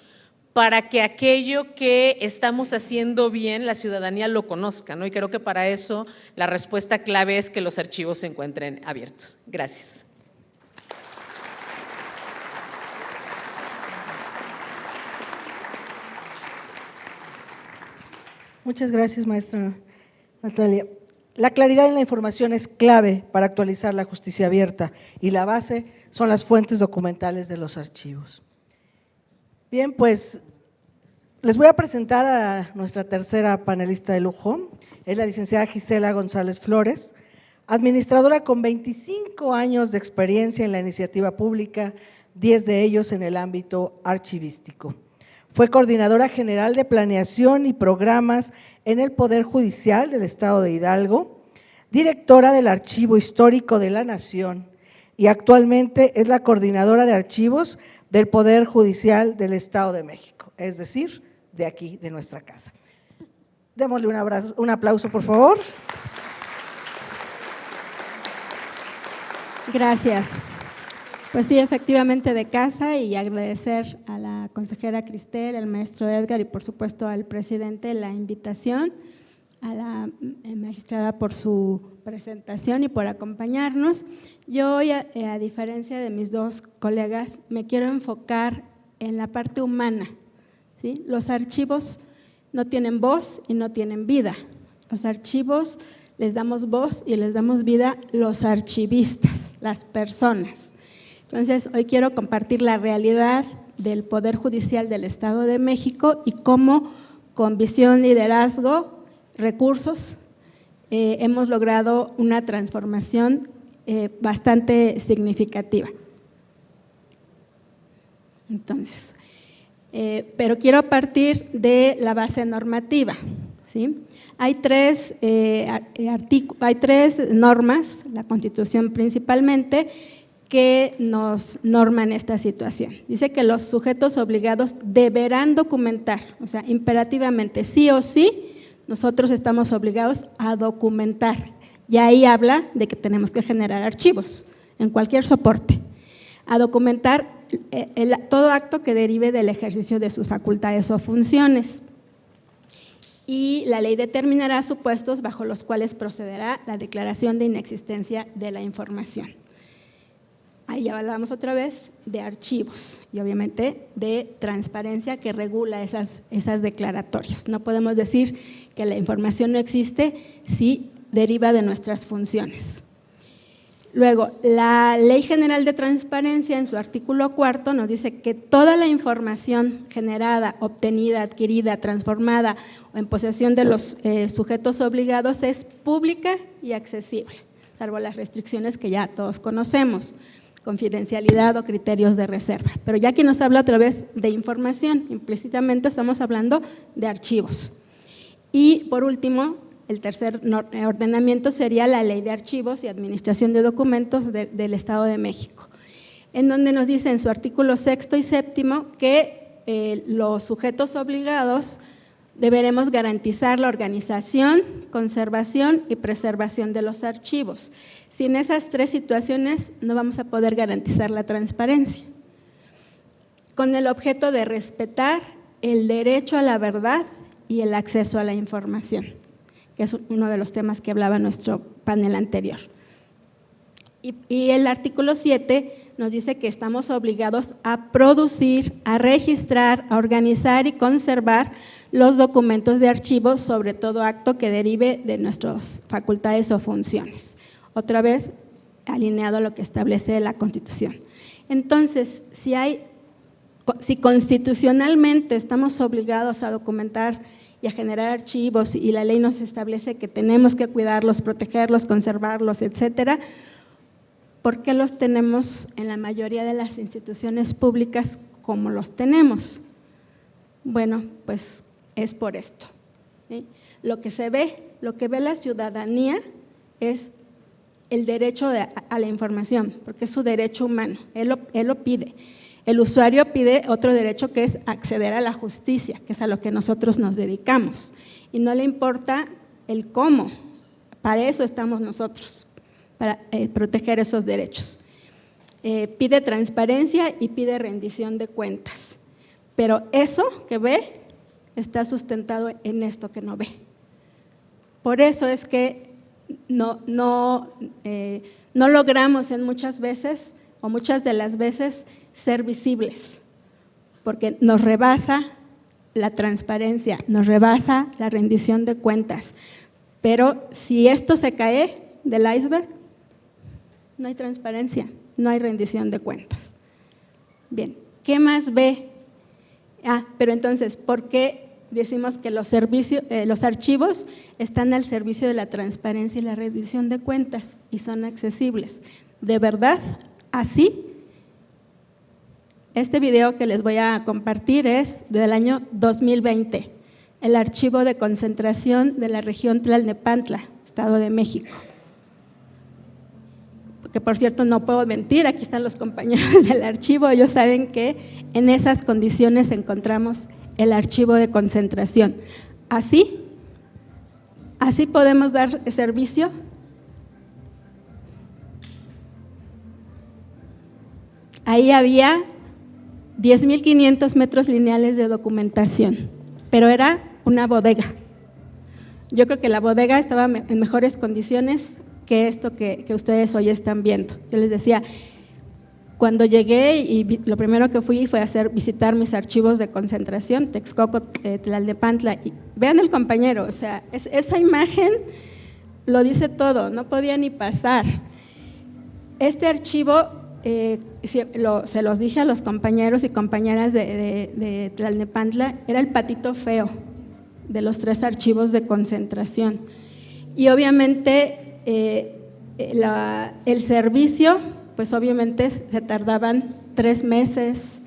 para que aquello que estamos haciendo bien la ciudadanía lo conozca, ¿no? Y creo que para eso la respuesta clave es que los archivos se encuentren abiertos. Gracias. Muchas gracias, maestra Natalia. La claridad en la información es clave para actualizar la justicia abierta y la base son las fuentes documentales de los archivos. Bien, pues les voy a presentar a nuestra tercera panelista de lujo, es la licenciada Gisela González Flores, administradora con 25 años de experiencia en la iniciativa pública, 10 de ellos en el ámbito archivístico. Fue coordinadora general de planeación y programas en el Poder Judicial del Estado de Hidalgo, directora del Archivo Histórico de la Nación y actualmente es la coordinadora de archivos del Poder Judicial del Estado de México, es decir, de aquí, de nuestra casa. Démosle un aplauso, por favor. Gracias. Pues sí, efectivamente de casa, y agradecer a la consejera Cristel, al maestro Edgar y por supuesto al presidente la invitación, a la magistrada por su presentación y por acompañarnos. Yo hoy, a diferencia de mis dos colegas, me quiero enfocar en la parte humana, ¿sí? Los archivos no tienen voz y no tienen vida. Los archivos les damos voz y les damos vida los archivistas, las personas. Entonces, hoy quiero compartir la realidad del Poder Judicial del Estado de México y cómo, con visión, liderazgo, recursos, hemos logrado una transformación bastante significativa. Entonces, pero quiero partir de la base normativa, ¿sí? Hay tres normas, la Constitución principalmente, que nos norman esta situación. Dice que los sujetos obligados deberán documentar, o sea, imperativamente, sí o sí, nosotros estamos obligados a documentar. Y ahí habla de que tenemos que generar archivos en cualquier soporte, a documentar todo acto que derive del ejercicio de sus facultades o funciones. Y la ley determinará supuestos bajo los cuales procederá la declaración de inexistencia de la información. Ahí ya hablamos otra vez de archivos y obviamente de transparencia que regula esas declaratorias. No podemos decir que la información no existe si deriva de nuestras funciones. Luego, la Ley General de Transparencia en su artículo 4 nos dice que toda la información generada, obtenida, adquirida, transformada o en posesión de los sujetos obligados es pública y accesible, salvo las restricciones que ya todos conocemos, confidencialidad o criterios de reserva. Pero ya que nos habla otra vez de información, implícitamente estamos hablando de archivos. Y por último, el tercer ordenamiento sería la Ley de Archivos y Administración de Documentos del Estado de México, en donde nos dice en su artículo 6º y 7º que los sujetos obligados deberemos garantizar la organización, conservación y preservación de los archivos. Sin esas tres situaciones no vamos a poder garantizar la transparencia, con el objeto de respetar el derecho a la verdad y el acceso a la información, que es uno de los temas que hablaba nuestro panel anterior. Y el artículo 7 nos dice que estamos obligados a producir, a registrar, a organizar y conservar los documentos de archivo sobre todo acto que derive de nuestras facultades o funciones. Otra vez, alineado a lo que establece la Constitución. Entonces, si constitucionalmente estamos obligados a documentar y a generar archivos, y la ley nos establece que tenemos que cuidarlos, protegerlos, conservarlos, etcétera, ¿por qué los tenemos en la mayoría de las instituciones públicas como los tenemos? Bueno, pues es por esto, ¿sí? Lo que ve la ciudadanía es el derecho a la información, porque es su derecho humano, él lo pide. El usuario pide otro derecho, que es acceder a la justicia, que es a lo que nosotros nos dedicamos, y no le importa el cómo, para eso estamos nosotros, para proteger esos derechos. Pide transparencia y pide rendición de cuentas, pero eso que ve está sustentado en esto que no ve. Por eso es que no logramos muchas de las veces ser visibles, porque nos rebasa la transparencia, nos rebasa la rendición de cuentas. Pero si esto se cae del iceberg, no hay transparencia, no hay rendición de cuentas. Bien, ¿qué más ve? Pero entonces, ¿por qué decimos que los archivos están al servicio de la transparencia y la rendición de cuentas y son accesibles? ¿De verdad así? Este video que les voy a compartir es del año 2020, el archivo de concentración de la región Tlalnepantla, Estado de México. Que por cierto no puedo mentir, aquí están los compañeros del archivo, ellos saben que en esas condiciones encontramos el archivo de concentración. Así podemos dar servicio. Ahí había 10.500 metros lineales de documentación, pero era una bodega. Yo creo que la bodega estaba en mejores condiciones que esto que ustedes hoy están viendo. Yo les decía, cuando llegué y lo primero que fui fue visitar mis archivos de concentración, Texcoco, Tlalnepantla, y vean el compañero, o sea, esa imagen lo dice todo, no podía ni pasar. Este archivo, se los dije a los compañeros y compañeras de Tlalnepantla, era el patito feo de los 3 archivos de concentración. Y obviamente el servicio, pues obviamente se tardaban 3 meses,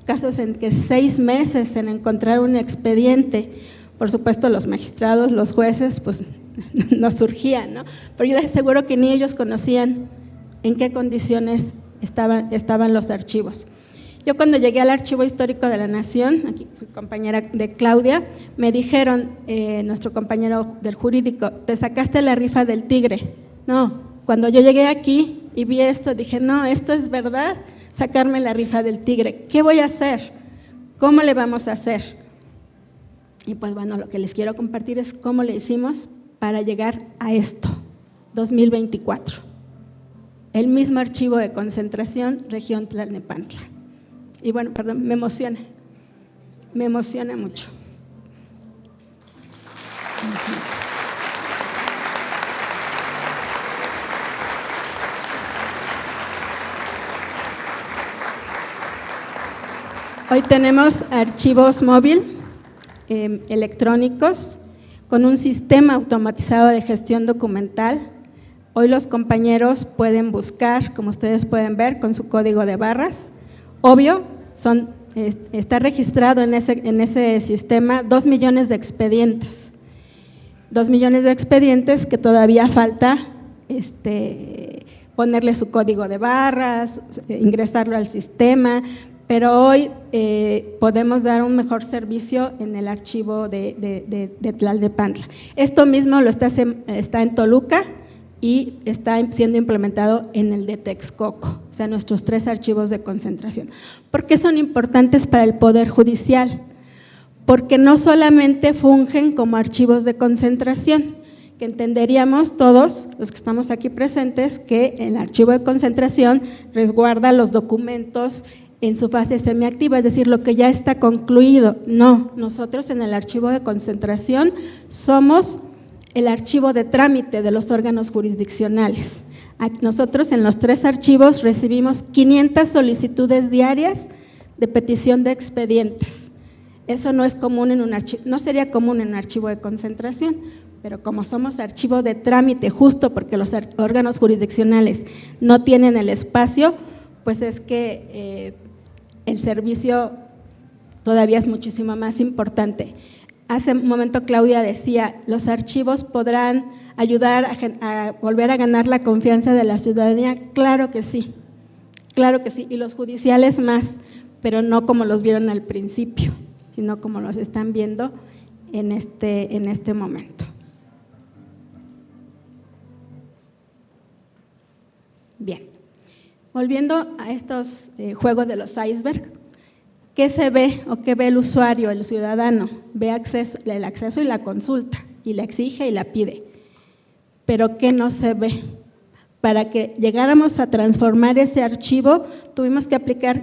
casos en que 6 meses en encontrar un expediente. Por supuesto los magistrados, los jueces, pues no surgían, ¿no? Pero yo les aseguro que ni ellos conocían en qué condiciones estaban los archivos. Yo cuando llegué al Archivo Histórico de la Nación, aquí fui compañera de Claudia, me dijeron, nuestro compañero del jurídico, te sacaste la rifa del tigre. No, cuando yo llegué aquí y vi esto, dije, no, esto es verdad, sacarme la rifa del tigre. ¿Qué voy a hacer? ¿Cómo le vamos a hacer? Y pues bueno, lo que les quiero compartir es cómo le hicimos para llegar a esto, 2024. El mismo archivo de concentración, región Tlalnepantla. Y bueno, perdón, me emociona mucho. Hoy tenemos archivos móviles electrónicos con un sistema automatizado de gestión documental. Hoy los compañeros pueden buscar, como ustedes pueden ver, con su código de barras. Obvio, está registrado en ese sistema 2 millones de expedientes. 2 millones de expedientes que todavía falta ponerle su código de barras, ingresarlo al sistema, pero hoy podemos dar un mejor servicio en el archivo de Tlalnepantla. Esto mismo está en Toluca y está siendo implementado en el de Texcoco, o sea, nuestros 3 archivos de concentración. ¿Por qué son importantes para el Poder Judicial? Porque no solamente fungen como archivos de concentración, que entenderíamos todos los que estamos aquí presentes que el archivo de concentración resguarda los documentos en su fase semiactiva, es decir, lo que ya está concluido. No, nosotros en el archivo de concentración somos el archivo de trámite de los órganos jurisdiccionales. Nosotros en los 3 archivos recibimos 500 solicitudes diarias de petición de expedientes. Eso no es común en un archivo, no sería común en un archivo de concentración, pero como somos archivo de trámite, justo porque los órganos jurisdiccionales no tienen el espacio, pues es que el servicio todavía es muchísimo más importante. Hace un momento Claudia decía, los archivos podrán ayudar a volver a ganar la confianza de la ciudadanía. Claro que sí, y los judiciales más, pero no como los vieron al principio, sino como los están viendo en este momento. Bien, volviendo a estos juegos de los iceberg, ¿qué se ve o qué ve el usuario, el ciudadano? Ve el acceso y la consulta, y la exige y la pide. Pero ¿qué no se ve? Para que llegáramos a transformar ese archivo, tuvimos que aplicar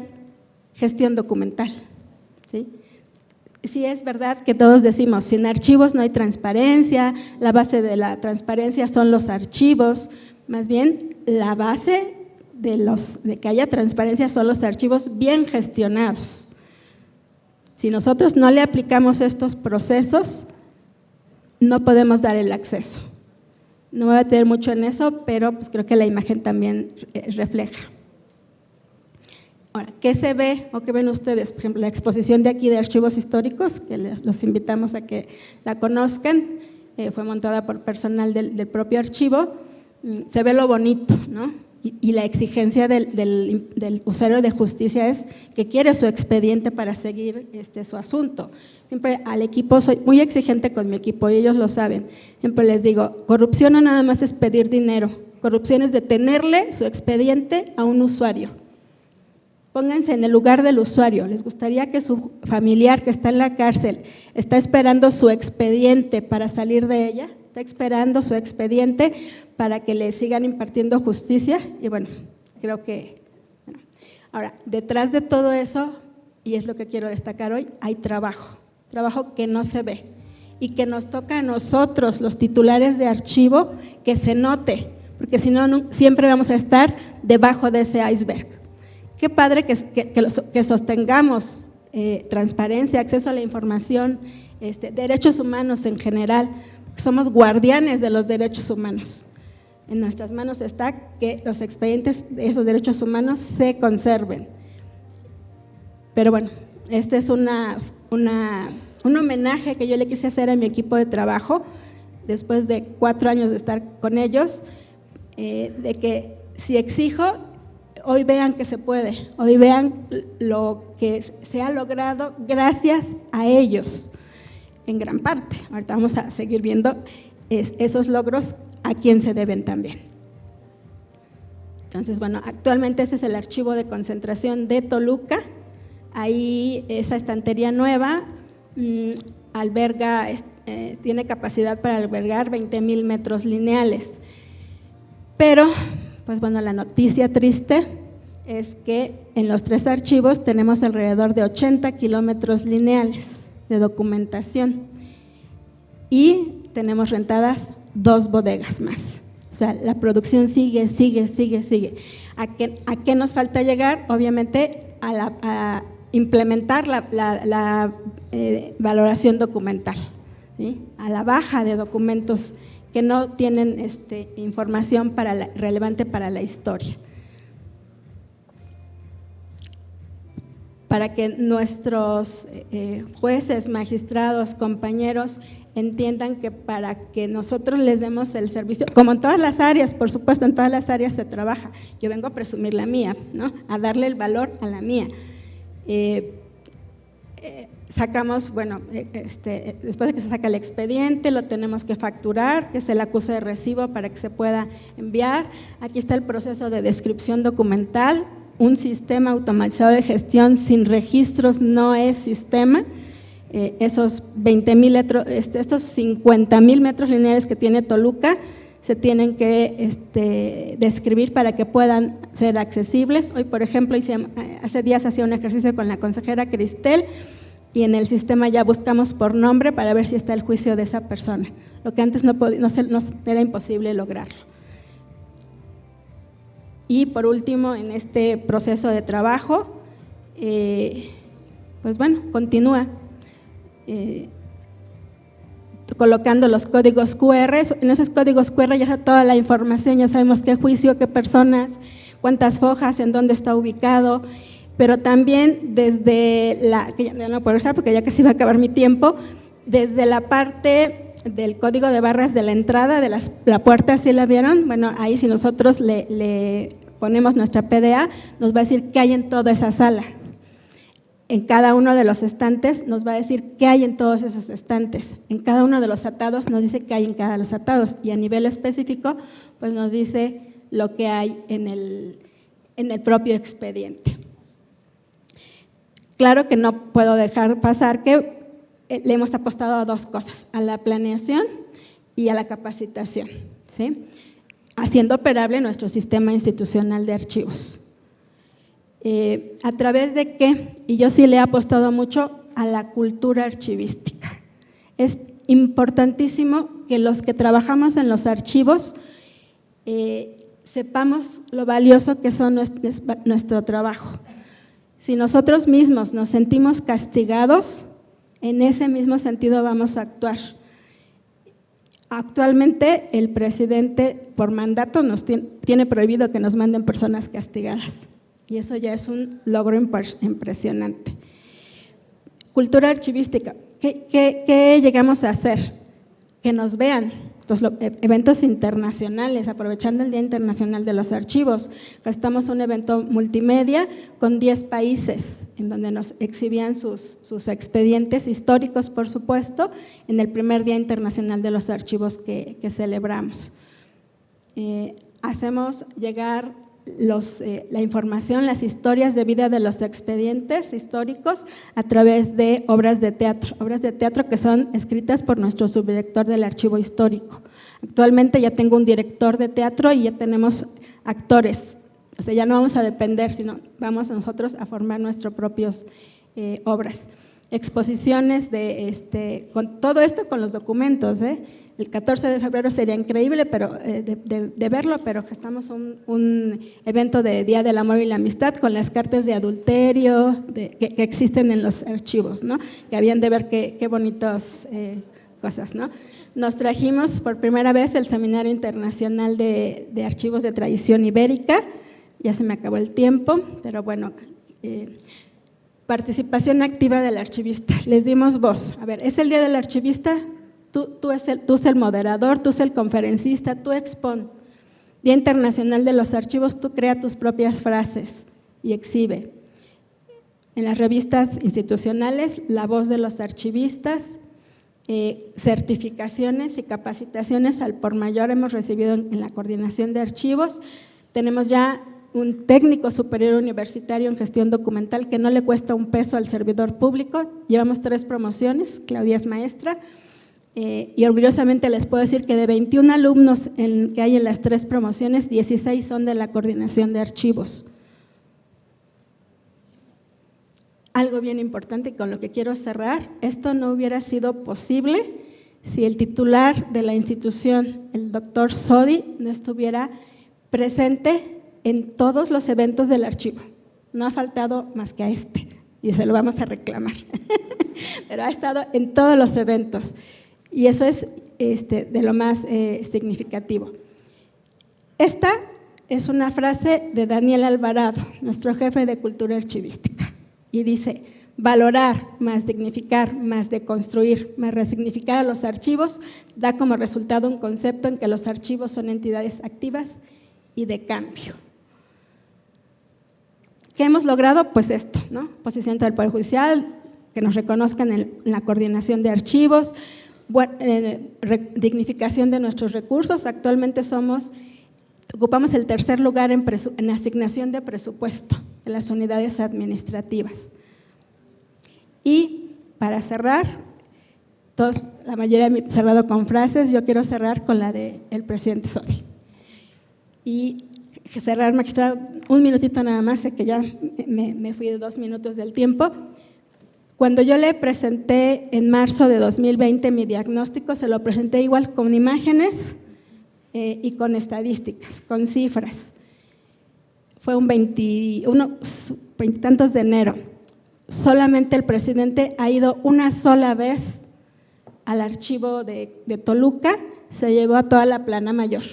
gestión documental, ¿sí? Sí, es verdad que todos decimos, sin archivos no hay transparencia, la base de la transparencia son los archivos, más bien la base de que haya transparencia son los archivos bien gestionados. Si nosotros no le aplicamos estos procesos, no podemos dar el acceso. No me voy a detener mucho en eso, pero pues creo que la imagen también refleja. Ahora, ¿qué se ve o qué ven ustedes? Por ejemplo, la exposición de aquí de archivos históricos, que los invitamos a que la conozcan, fue montada por personal del propio archivo. Se ve lo bonito, ¿no? Y la exigencia del usuario de justicia es que quiere su expediente para seguir su asunto. Siempre al equipo, soy muy exigente con mi equipo y ellos lo saben. Siempre les digo, corrupción no nada más es pedir dinero, corrupción es detenerle su expediente a un usuario. Pónganse en el lugar del usuario. ¿Les gustaría que su familiar que está en la cárcel está esperando su expediente para salir de ella? ¿Está esperando su expediente para que le sigan impartiendo justicia? Y bueno, creo que… Bueno. Ahora, detrás de todo eso, y es lo que quiero destacar hoy, hay trabajo que no se ve y que nos toca a nosotros, los titulares de archivo, que se note, porque si no, siempre vamos a estar debajo de ese iceberg. Qué padre que sostengamos transparencia, acceso a la información, derechos humanos en general, porque somos guardianes de los derechos humanos. En nuestras manos está que los expedientes de esos derechos humanos se conserven. Pero bueno, este es un homenaje que yo le quise hacer a mi equipo de trabajo, después de 4 años de estar con ellos, de que si exijo, hoy vean que se puede, hoy vean lo que se ha logrado gracias a ellos, en gran parte. Ahorita vamos a seguir viendo esos logros a quién se deben también. Entonces, bueno, actualmente ese es el archivo de concentración de Toluca. Ahí esa estantería nueva tiene capacidad para albergar 20,000 metros lineales. Pero, pues bueno, la noticia triste es que en los 3 archivos tenemos alrededor de 80 kilómetros lineales de documentación y tenemos rentadas 2 bodegas más. O sea, la producción sigue. ¿A qué nos falta llegar? Obviamente a implementar la valoración documental, ¿sí? A la baja de documentos que no tienen información relevante para la historia. Para que nuestros jueces, magistrados, compañeros entiendan que para que nosotros les demos el servicio, como en todas las áreas, por supuesto, en todas las áreas se trabaja. Yo vengo a presumir la mía, ¿no? A darle el valor a la mía. Sacamos, bueno, después de que se saca el expediente, lo tenemos que facturar, que es el acuse de recibo para que se pueda enviar. Aquí está el proceso de descripción documental. Un sistema automatizado de gestión sin registros no es sistema. Esos 20,000, estos 50,000 metros lineales que tiene Toluca se tienen que describir para que puedan ser accesibles. Hoy, por ejemplo, hace días hacía un ejercicio con la consejera Cristel y en el sistema ya buscamos por nombre para ver si está el juicio de esa persona, lo que antes no era imposible lograrlo. Y por último, en este proceso de trabajo, pues bueno, continúa. colocando los códigos QR. En esos códigos QR ya está toda la información, ya sabemos qué juicio, qué personas, cuántas hojas, en dónde está ubicado, pero también desde que ya no puedo usar porque ya casi va a acabar mi tiempo, desde la parte del código de barras de la entrada, de la puerta, ¿sí la vieron? Bueno, ahí si nosotros le ponemos nuestra PDA, nos va a decir qué hay en toda esa sala. En cada uno de los estantes nos va a decir qué hay en todos esos estantes. En cada uno de los atados nos dice qué hay en cada uno de los atados. Y a nivel específico, pues nos dice lo que hay en el propio expediente. Claro que no puedo dejar pasar que le hemos apostado a dos cosas, a la planeación y a la capacitación, ¿sí? Haciendo operable nuestro sistema institucional de archivos. ¿A través de qué? Y yo sí le he apostado mucho a la cultura archivística. Es importantísimo que los que trabajamos en los archivos sepamos lo valioso que son nuestro trabajo. Si nosotros mismos nos sentimos castigados, en ese mismo sentido vamos a actuar. Actualmente el presidente por mandato nos tiene prohibido que nos manden personas castigadas y eso ya es un logro impresionante. Cultura archivística, ¿qué llegamos a hacer? Que nos vean. Los eventos internacionales, aprovechando el Día Internacional de los Archivos, gastamos un evento multimedia con 10 países en donde nos exhibían sus expedientes históricos, por supuesto, en el primer Día Internacional de los Archivos que celebramos. Hacemos llegar la información, las historias de vida de los expedientes históricos a través de obras de teatro que son escritas por nuestro subdirector del archivo histórico. Actualmente ya tengo un director de teatro y ya tenemos actores, o sea, ya no vamos a depender, sino vamos nosotros a formar nuestras propias obras. Exposiciones con todo esto con los documentos, El 14 de febrero sería increíble de verlo, pero gestamos un evento de Día del Amor y la Amistad con las cartas de adulterio que existen en los archivos, ¿no? Que habían de ver qué bonitas cosas, ¿no? Nos trajimos por primera vez el Seminario Internacional de Archivos de Tradición Ibérica, ya se me acabó el tiempo, pero bueno, participación activa del archivista, les dimos voz. A ver, ¿es el Día del Archivista? Tú eres el moderador, tú eres el conferencista, tú expon. Día Internacional de los Archivos, tú crea tus propias frases y exhibe. En las revistas institucionales, la voz de los archivistas, certificaciones y capacitaciones al por mayor hemos recibido en la coordinación de archivos. Tenemos ya un técnico superior universitario en gestión documental que no le cuesta un peso al servidor público. Llevamos 3 promociones, Claudia es maestra. Y orgullosamente les puedo decir que de 21 alumnos que hay en las 3 promociones, 16 son de la coordinación de archivos. Algo bien importante y con lo que quiero cerrar, esto no hubiera sido posible si el titular de la institución, el doctor Sodi, no estuviera presente en todos los eventos del archivo. No ha faltado más que a y se lo vamos a reclamar, pero ha estado en todos los eventos. Y eso es de lo más significativo. Esta es una frase de Daniel Alvarado, nuestro jefe de cultura archivística, y dice: valorar más dignificar, más deconstruir, más resignificar a los archivos da como resultado un concepto en que los archivos son entidades activas y de cambio. ¿Qué hemos logrado? Pues esto, ¿no? Posición del Poder Judicial, que nos reconozcan en la coordinación de archivos, dignificación de nuestros recursos. Actualmente ocupamos el 3er lugar en asignación de presupuesto de las unidades administrativas. Y para cerrar, la mayoría he cerrado con frases, yo quiero cerrar con la del presidente Sodi. Y cerrar, magistrado, un minutito nada más, sé que ya me fui de 2 minutos del tiempo. Cuando yo le presenté en marzo de 2020 mi diagnóstico, se lo presenté igual con imágenes y con estadísticas, con cifras. Fue un 20 y tantos de enero. solamente el presidente ha ido una sola vez al archivo de Toluca, se llevó a toda la plana mayor,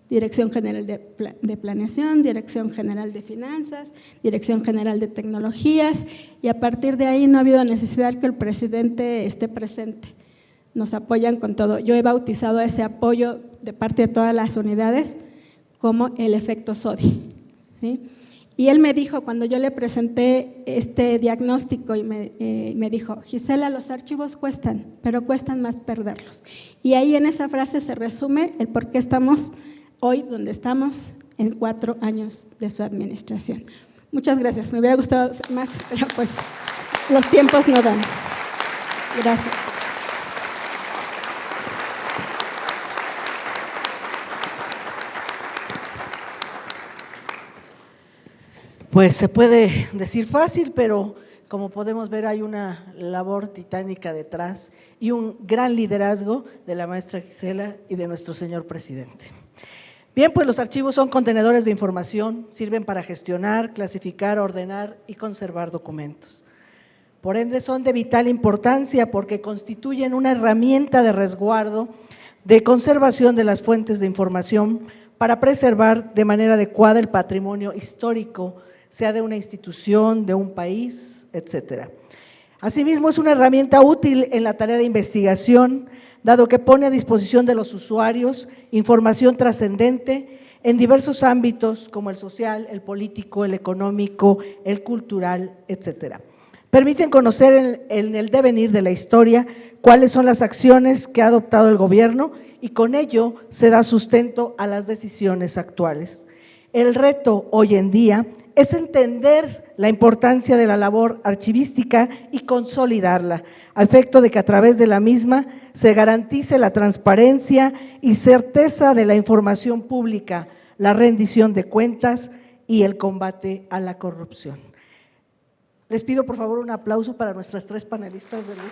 Dirección General de Planeación, Dirección General de Finanzas, Dirección General de Tecnologías, y a partir de ahí no ha habido necesidad que el presidente esté presente. Nos apoyan con todo. Yo he bautizado ese apoyo de parte de todas las unidades como el efecto SODI, ¿sí? Y él me dijo, cuando yo le presenté este diagnóstico, y me dijo, Gisela, los archivos cuestan, pero cuestan más perderlos. Y ahí en esa frase se resume el por qué estamos hoy donde estamos en 4 años de su administración. Muchas gracias. Me hubiera gustado más, pero pues los tiempos no dan. Gracias. Pues se puede decir fácil, pero como podemos ver hay una labor titánica detrás y un gran liderazgo de la maestra Gisela y de nuestro señor presidente. Bien, pues los archivos son contenedores de información, sirven para gestionar, clasificar, ordenar y conservar documentos. Por ende, son de vital importancia porque constituyen una herramienta de resguardo, de conservación de las fuentes de información para preservar de manera adecuada el patrimonio histórico, sea de una institución, de un país, etcétera. Asimismo, es una herramienta útil en la tarea de investigación, dado que pone a disposición de los usuarios información trascendente en diversos ámbitos como el social, el político, el económico, el cultural, etcétera. Permiten conocer en el devenir de la historia cuáles son las acciones que ha adoptado el gobierno y con ello se da sustento a las decisiones actuales. El reto hoy en día es entender la importancia de la labor archivística y consolidarla, a efecto de que a través de la misma se garantice la transparencia y certeza de la información pública, la rendición de cuentas y el combate a la corrupción. Les pido por favor un aplauso para nuestras 3 panelistas de lujo.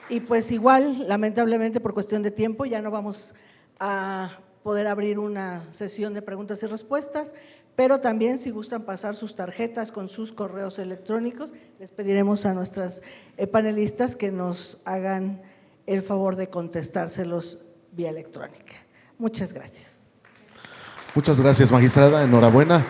Y pues igual, lamentablemente por cuestión de tiempo, ya no vamos a poder abrir una sesión de preguntas y respuestas, pero también si gustan pasar sus tarjetas con sus correos electrónicos, les pediremos a nuestras panelistas que nos hagan el favor de contestárselos vía electrónica. Muchas gracias. Muchas gracias, magistrada, enhorabuena.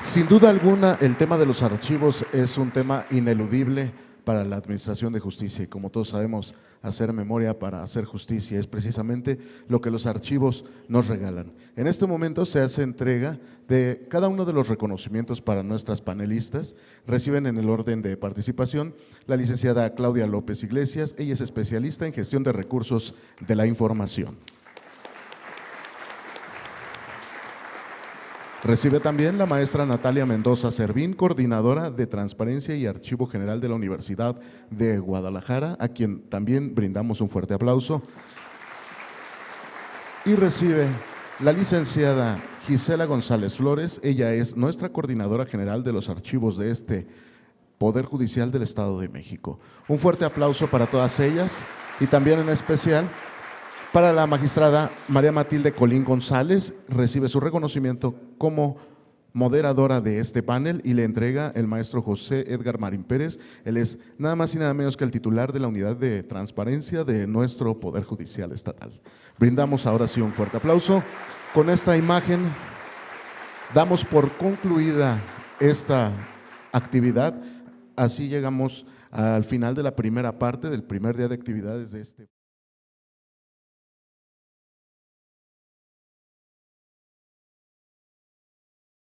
Sin duda alguna, el tema de los archivos es un tema ineludible para la Administración de Justicia y como todos sabemos, hacer memoria para hacer justicia es precisamente lo que los archivos nos regalan. En este momento se hace entrega de cada uno de los reconocimientos para nuestras panelistas. Reciben en el orden de participación la licenciada Claudia López Iglesias, ella es especialista en gestión de recursos de la información. Recibe también la maestra Natalia Mendoza Servín, coordinadora de Transparencia y Archivo General de la Universidad de Guadalajara, a quien también brindamos un fuerte aplauso. Y recibe la licenciada Gisela González Flores, ella es nuestra coordinadora general de los archivos de este Poder Judicial del Estado de México. Un fuerte aplauso para todas ellas y también en especial para la magistrada María Matilde Colín González, recibe su reconocimiento como moderadora de este panel y le entrega el maestro José Edgar Marín Pérez. Él es nada más y nada menos que el titular de la unidad de transparencia de nuestro Poder Judicial Estatal. Brindamos ahora sí un fuerte aplauso. Con esta imagen damos por concluida esta actividad. Así llegamos al final de la primera parte del primer día de actividades de este